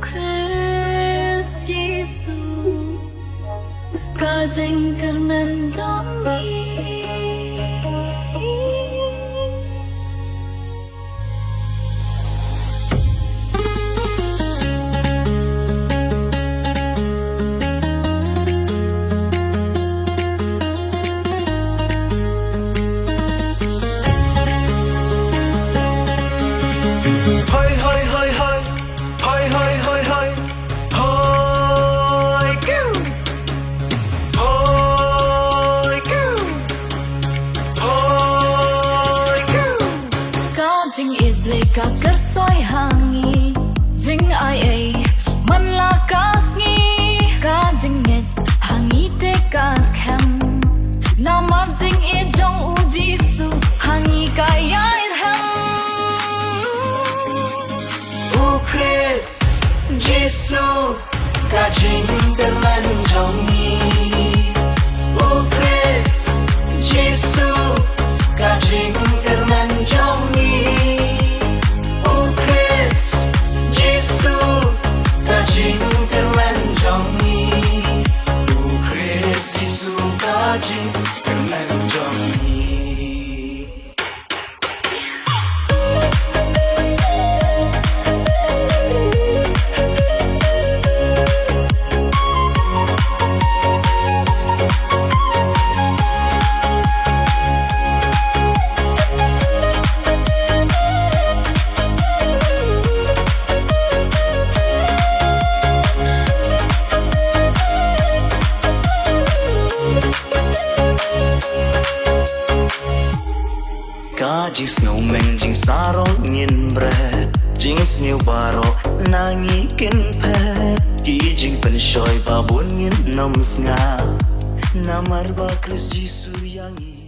Christ Jesus, 가증하는 정리. Hơi hơi hơi hơi hơi hơi hơi hơi hơi kêu hơi kêu hơi kêu Có chính ít lệ cả cất soi hàng nghi chính ai ấy man là cả nghi cả chính net hàng nghi te cả kham nam mar chính ít trong u Giêsu hàng nghi cái ai ham Christ Jesus 가증하는 정리 Christ Jesus 가증하는 정리 Christ Jesus 가증하는 정리 Christ Jesus 가증하는 정리 Ka jing snowman jing saro ngin bre jing snew baro nangi kin pe ki jing pen shoy ba bun ngin nom snga namar ba Christ Jesus yangi